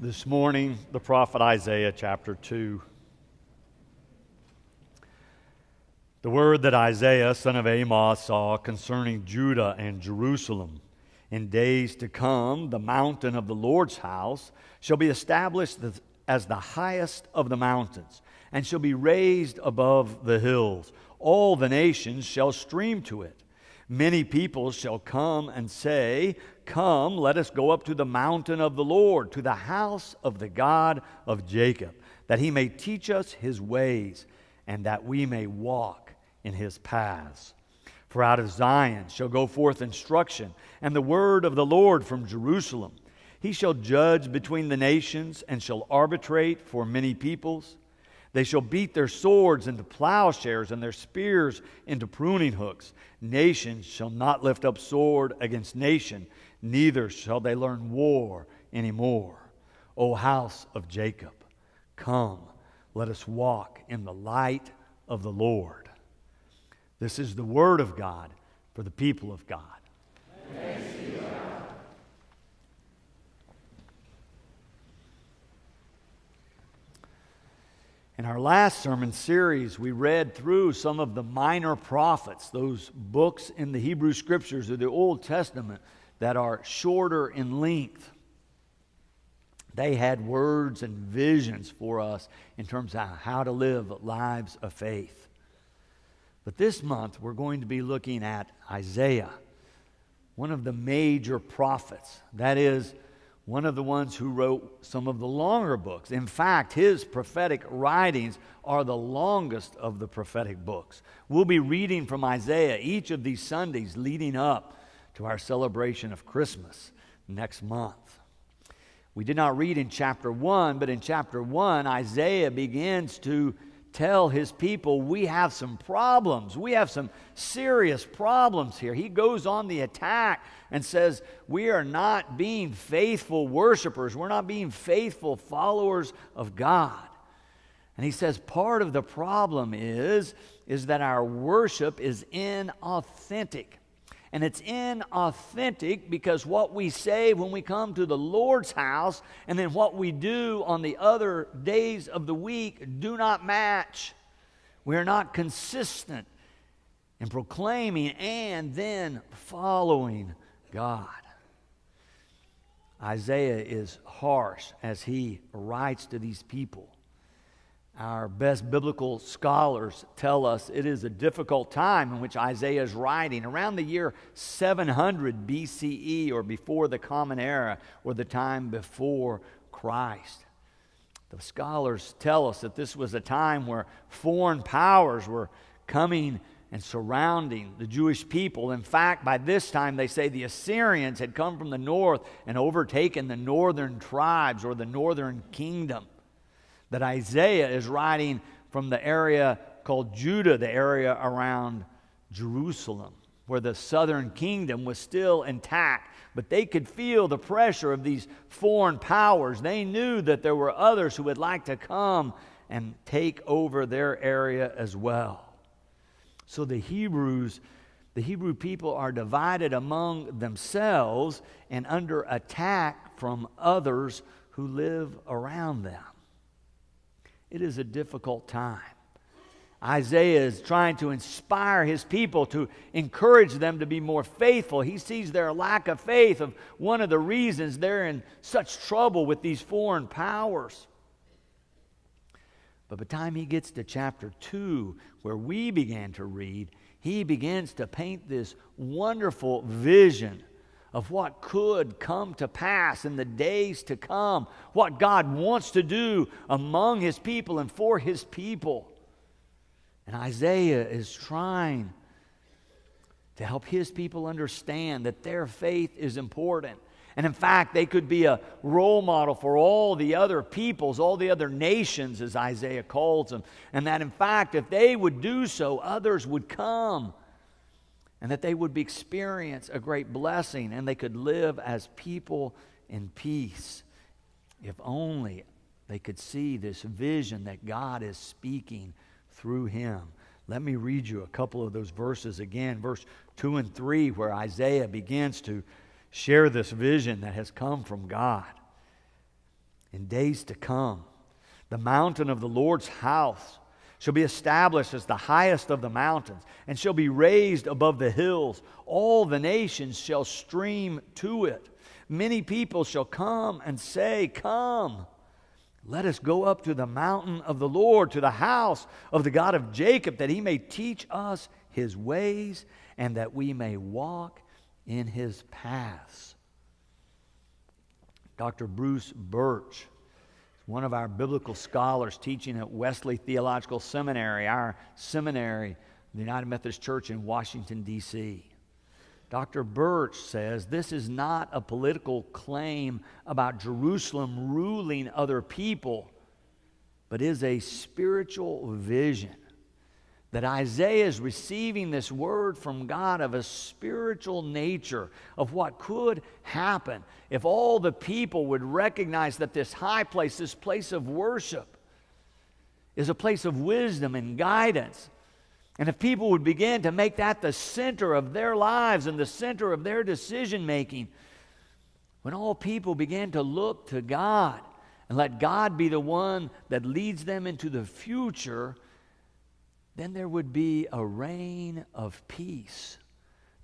This morning, the prophet Isaiah, chapter 2. The word that Isaiah, son of Amos, saw concerning Judah and Jerusalem. In days to come, the mountain of the Lord's house shall be established as the highest of the mountains, and shall be raised above the hills. All the nations shall stream to it. Many people shall come and say, "Come, let us go up to the mountain of the Lord, to the house of the God of Jacob, that he may teach us his ways, and that we may walk in his paths. For out of Zion shall go forth instruction, and the word of the Lord from Jerusalem. He shall judge between the nations, and shall arbitrate for many peoples. They shall beat their swords into plowshares, and their spears into pruning hooks. Nation shall not lift up sword against nation, neither shall they learn war anymore. O house of Jacob, come, let us walk in the light of the Lord." This is the word of God for the people of God. Thanks be to God. In our last sermon series, we read through some of the minor prophets, those books in the Hebrew Scriptures of the Old Testament that are shorter in length. They had words and visions for us in terms of how to live lives of faith. But this month, we're going to be looking at Isaiah, one of the major prophets. That is, one of the ones who wrote some of the longer books. In fact, his prophetic writings are the longest of the prophetic books. We'll be reading from Isaiah each of these Sundays leading up to our celebration of Christmas next month. We did not read in chapter 1, but in chapter 1, Isaiah begins to tell his people, we have some problems. We have some serious problems here. He goes on the attack and says, we are not being faithful worshipers. We're not being faithful followers of God. And he says part of the problem is that our worship is inauthentic. And it's inauthentic because what we say when we come to the Lord's house and then what we do on the other days of the week do not match. We are not consistent in proclaiming and then following God. Isaiah is harsh as he writes to these people. Our best biblical scholars tell us it is a difficult time in which Isaiah is writing, around the year 700 BCE, or before the Common Era, or the time before Christ. The scholars tell us that this was a time where foreign powers were coming and surrounding the Jewish people. In fact, by this time, they say the Assyrians had come from the north and overtaken the northern tribes, or the northern kingdom. That Isaiah is writing from the area called Judah, the area around Jerusalem, where the southern kingdom was still intact. But they could feel the pressure of these foreign powers. They knew that there were others who would like to come and take over their area as well. So the Hebrew people are divided among themselves and under attack from others who live around them. It is a difficult time. Isaiah is trying to inspire his people, to encourage them to be more faithful. He sees their lack of faith of one of the reasons they're in such trouble with these foreign powers. But by the time he gets to chapter 2, where we began to read, he begins to paint this wonderful vision of what could come to pass in the days to come, what God wants to do among his people and for his people. And Isaiah is trying to help his people understand that their faith is important. And in fact, they could be a role model for all the other peoples, all the other nations, as Isaiah calls them. And that in fact, if they would do so, others would come. And that they would experience a great blessing, and they could live as people in peace. If only they could see this vision that God is speaking through him. Let me read you a couple of those verses again. Verse 2 and 3, where Isaiah begins to share this vision that has come from God. in days to come. The mountain of the Lord's house shall be established as the highest of the mountains, and shall be raised above the hills. All the nations shall stream to it. Many people shall come and say, Come, let us go up to the mountain of the Lord, to the house of the God of Jacob, that he may teach us his ways, and that we may walk in his paths. Dr. Bruce Birch, one of our biblical scholars teaching at Wesley Theological Seminary, our seminary, the United Methodist Church in Washington, D.C. Dr. Birch says this is not a political claim about Jerusalem ruling other people, but is a spiritual vision. That Isaiah is receiving this word from God of a spiritual nature of what could happen if all the people would recognize that this high place, this place of worship, is a place of wisdom and guidance. And if people would begin to make that the center of their lives and the center of their decision making, when all people began to look to God and let God be the one that leads them into the future, then there would be a reign of peace,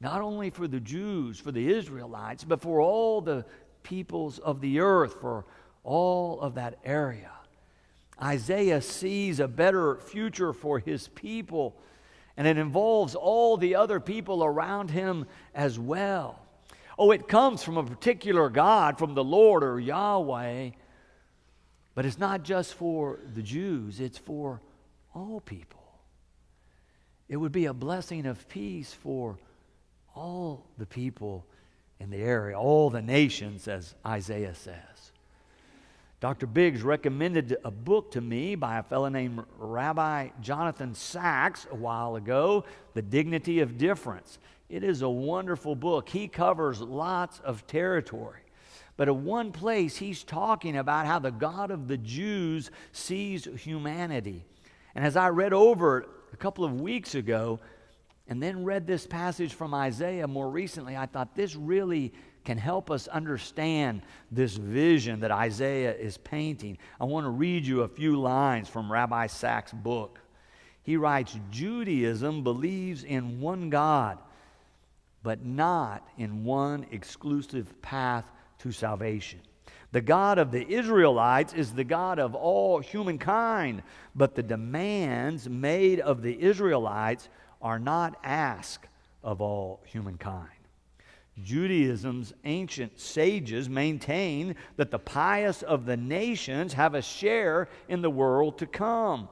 not only for the Jews, for the Israelites, but for all the peoples of the earth, for all of that area. Isaiah sees a better future for his people, and it involves all the other people around him as well. Oh, it comes from a particular God, from the Lord or Yahweh, but it's not just for the Jews, it's for all people. It would be a blessing of peace for all the people in the area, all the nations, as Isaiah says. Dr. Biggs recommended a book to me by a fellow named Rabbi Jonathan Sachs a while ago, The Dignity of Difference. It is a wonderful book. He covers lots of territory. But at one place, he's talking about how the God of the Jews sees humanity. And as I read over it a couple of weeks ago, and then read this passage from Isaiah more recently, I thought this really can help us understand this vision that Isaiah is painting. I want to read you a few lines from Rabbi Sachs' book. He writes, Judaism believes in one God, but not in one exclusive path to salvation. The God of the Israelites is the God of all humankind, but the demands made of the Israelites are not asked of all humankind. Judaism's ancient sages maintain that the pious of the nations have a share in the world to come.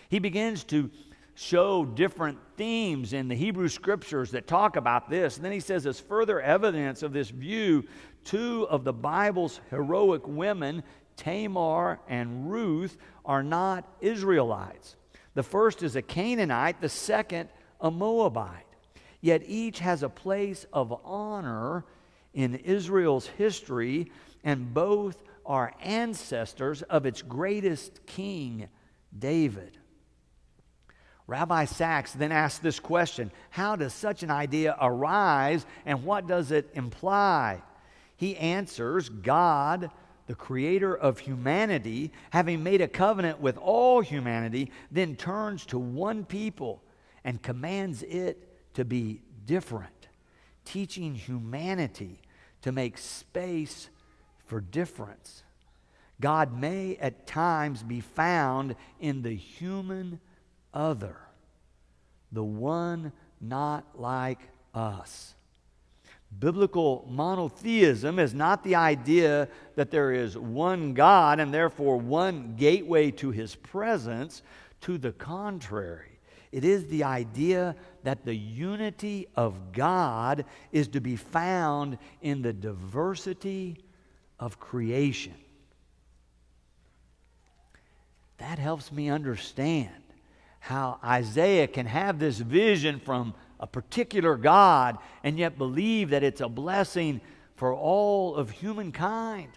He begins to show different themes in the Hebrew Scriptures that talk about this. And then he says, as further evidence of this view, two of the Bible's heroic women, Tamar and Ruth, are not Israelites. The first is a Canaanite, the second a Moabite. Yet each has a place of honor in Israel's history, and both are ancestors of its greatest king, David. Rabbi Sachs then asks this question: how does such an idea arise, and what does it imply? He answers, God, the creator of humanity, having made a covenant with all humanity, then turns to one people and commands it to be different, teaching humanity to make space for difference. God may at times be found in the human other, the one not like us. Biblical monotheism is not the idea that there is one God and therefore one gateway to his presence. To the contrary, it is the idea that the unity of God is to be found in the diversity of creation. That helps me understand how Isaiah can have this vision from a particular God and yet believe that it's a blessing for all of humankind.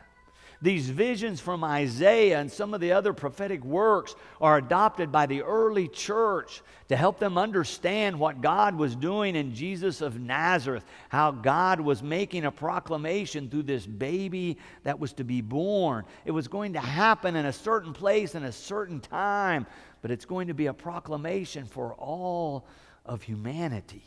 These visions from Isaiah and some of the other prophetic works are adopted by the early church to help them understand what God was doing in Jesus of Nazareth, how God was making a proclamation through this baby that was to be born. It was going to happen in a certain place in a certain time, but it's going to be a proclamation for all of humanity.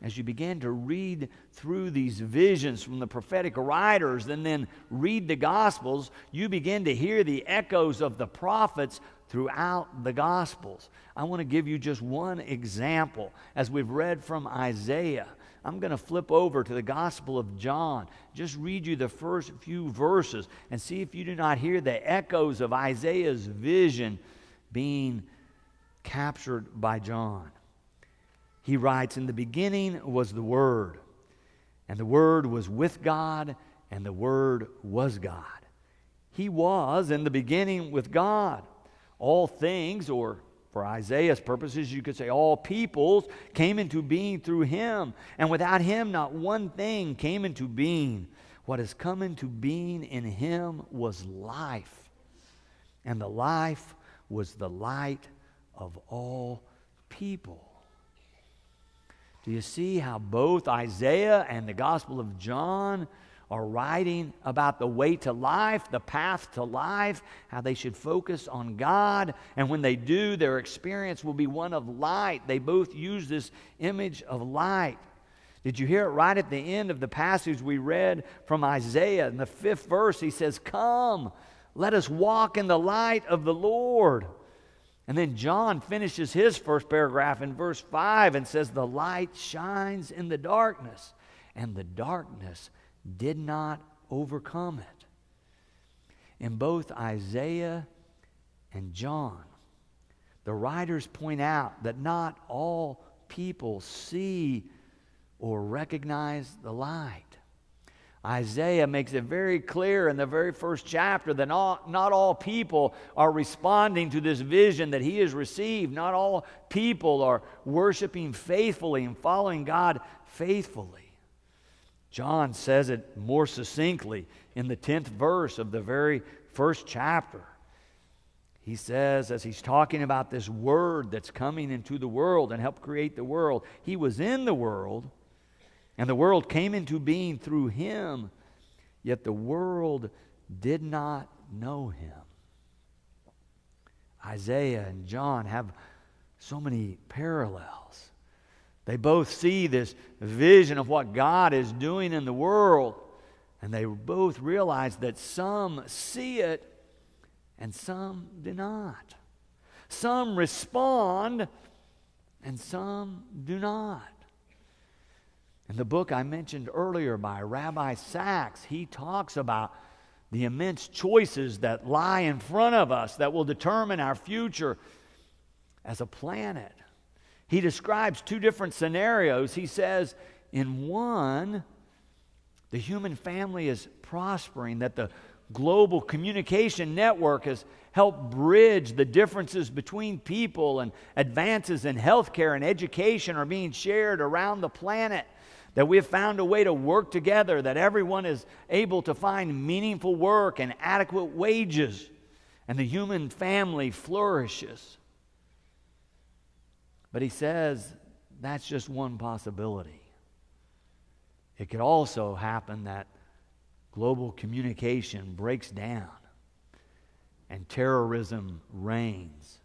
As you begin to read through these visions from the prophetic writers and then read the Gospels, you begin to hear the echoes of the prophets throughout the Gospels. I want to give you just one example. As we've read from Isaiah, I'm going to flip over to the Gospel of John. Just read you the first few verses and see if you do not hear the echoes of Isaiah's vision being captured by John. He writes, "In the beginning was the Word, and the Word was with God, and the Word was God. He was in the beginning with God. All things," or for Isaiah's purposes, you could say all peoples, "came into being through Him, and without Him not one thing came into being. What has come into being in Him was life, and the life was the light of all people." Do you see how both Isaiah and the Gospel of John are writing about the way to life, the path to life, how they should focus on God, and when they do, their experience will be one of light. They both use this image of light. Did you hear it right at the end of the passage we read from Isaiah? In the 5th verse, he says, "Come, let us walk in the light of the Lord." And then John finishes his first paragraph in verse 5 and says, "The light shines in the darkness, and the darkness did not overcome it." In both Isaiah and John, the writers point out that not all people see or recognize the light. Isaiah makes it very clear in the very first chapter that not all people are responding to this vision that he has received. Not all people are worshiping faithfully and following God faithfully. John says it more succinctly in the 10th verse of the very first chapter. He says, as he's talking about this Word that's coming into the world and helped create the world, He was in the world, and the world came into being through Him, yet the world did not know Him. Isaiah and John have so many parallels. They both see this vision of what God is doing in the world, and they both realize that some see it and some do not. Some respond and some do not. In the book I mentioned earlier by Rabbi Sachs, he talks about the immense choices that lie in front of us that will determine our future as a planet. He describes two different scenarios. He says, in one, the human family is prospering, that the global communication network has helped bridge the differences between people, and advances in healthcare and education are being shared around the planet. That we have found a way to work together, that everyone is able to find meaningful work and adequate wages, and the human family flourishes. But he says that's just one possibility. It could also happen that global communication breaks down, and terrorism reigns,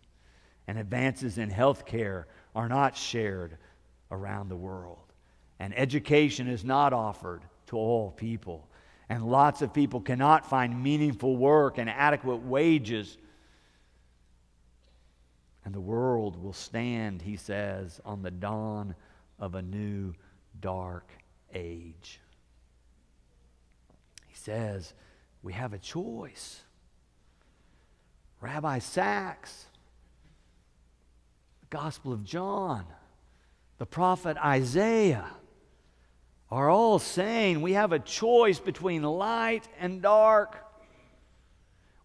and advances in healthcare are not shared around the world. And education is not offered to all people. And lots of people cannot find meaningful work and adequate wages. And the world will stand, he says, on the dawn of a new dark age. He says, we have a choice. Rabbi Sachs, the Gospel of John, the prophet Isaiah, are all saying we have a choice between light and dark.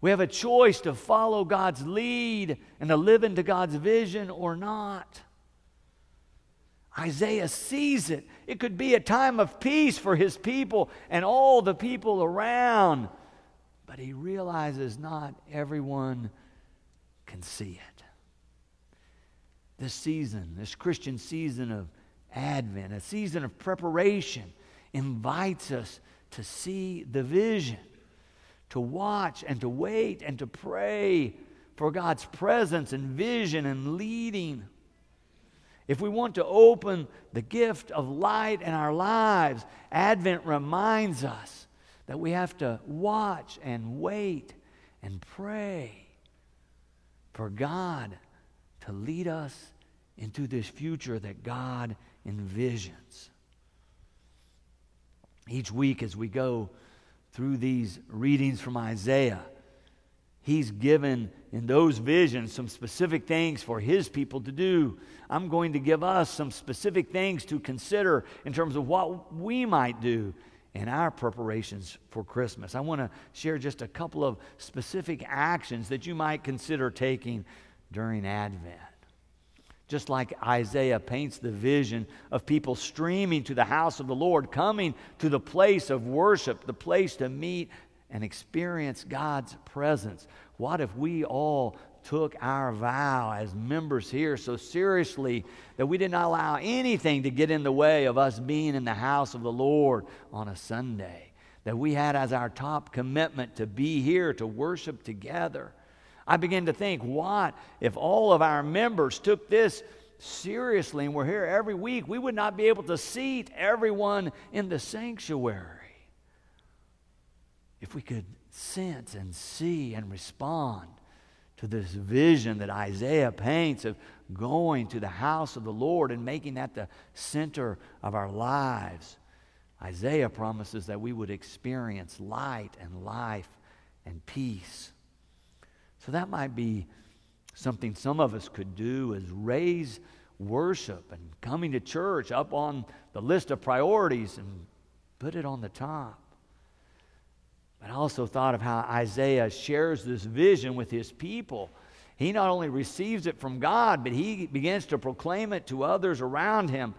We have a choice to follow God's lead and to live into God's vision or not. Isaiah sees it. It could be a time of peace for his people and all the people around. but he realizes not everyone can see it. This season, this Christian season of Advent, a season of preparation, invites us to see the vision, to watch and to wait and to pray for God's presence and vision and leading. If we want to open the gift of light in our lives, Advent reminds us that we have to watch and wait and pray for God to lead us into this future that God envisions. Each week as we go through these readings from Isaiah, he's given in those visions some specific things for his people to do. I'm going to give us some specific things to consider in terms of what we might do in our preparations for Christmas. I want to share just a couple of specific actions that you might consider taking during Advent. Just like Isaiah paints the vision of people streaming to the house of the Lord, coming to the place of worship, the place to meet and experience God's presence. What if we all took our vow as members here so seriously that we did not allow anything to get in the way of us being in the house of the Lord on a Sunday? That we had as our top commitment to be here to worship together. I began to think, what if all of our members took this seriously and we're here every week? We would not be able to seat everyone in the sanctuary. If we could sense and see and respond to this vision that Isaiah paints of going to the house of the Lord and making that the center of our lives, Isaiah promises that we would experience light and life and peace. So that might be something some of us could do, is raise worship and coming to church up on the list of priorities and put it on the top. But I also thought of how Isaiah shares this vision with his people. He not only receives it from God, but he begins to proclaim it to others around him.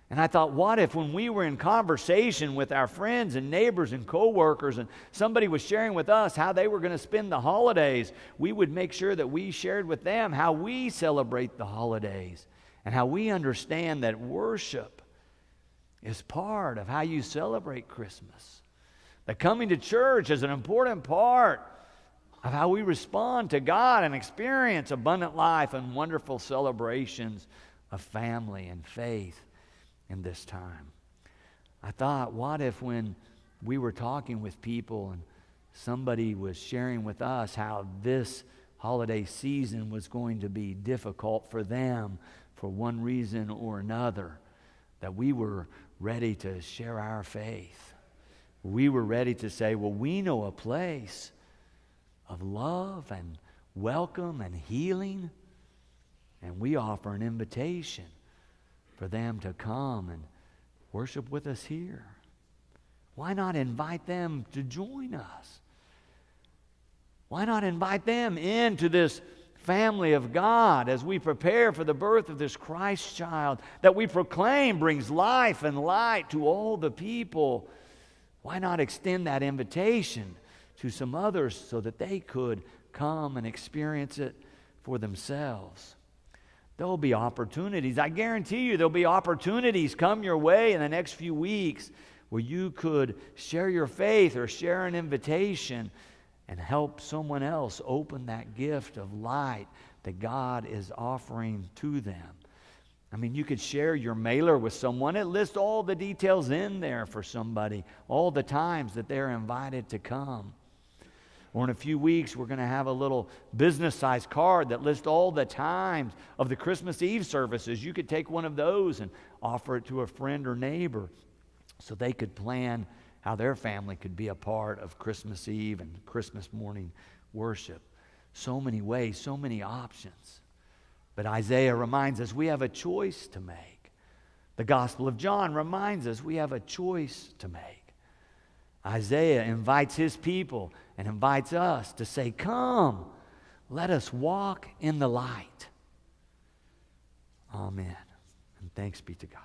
And I thought, what if when we were in conversation with our friends and neighbors and co-workers and somebody was sharing with us how they were going to spend the holidays, we would make sure that we shared with them how we celebrate the holidays and how we understand that worship is part of how you celebrate Christmas. That coming to church is an important part of how we respond to God and experience abundant life and wonderful celebrations of family and faith in this time. I thought, what if when we were talking with people and somebody was sharing with us how this holiday season was going to be difficult for them for one reason or another, that we were ready to share our faith. We were ready to say, well, we know a place of love and welcome and healing, and we offer an invitation for them to come and worship with us here. Why not invite them to join us? Why not invite them into this family of God as we prepare for the birth of this Christ child that we proclaim brings life and light to all the people? Why not extend that invitation to some others so that they could come and experience it for themselves? There will be opportunities. I guarantee you there will be opportunities come your way in the next few weeks where you could share your faith or share an invitation and help someone else open that gift of light that God is offering to them. I mean, you could share your mailer with someone. It lists all the details in there for somebody, all the times that they're invited to come. Or in a few weeks, we're going to have a little business-sized card that lists all the times of the Christmas Eve services. You could take one of those and offer it to a friend or neighbor so they could plan how their family could be a part of Christmas Eve and Christmas morning worship. So many ways, so many options. But Isaiah reminds us we have a choice to make. The Gospel of John reminds us we have a choice to make. Isaiah invites his people and invites us to say, come, let us walk in the light. Amen. And thanks be to God.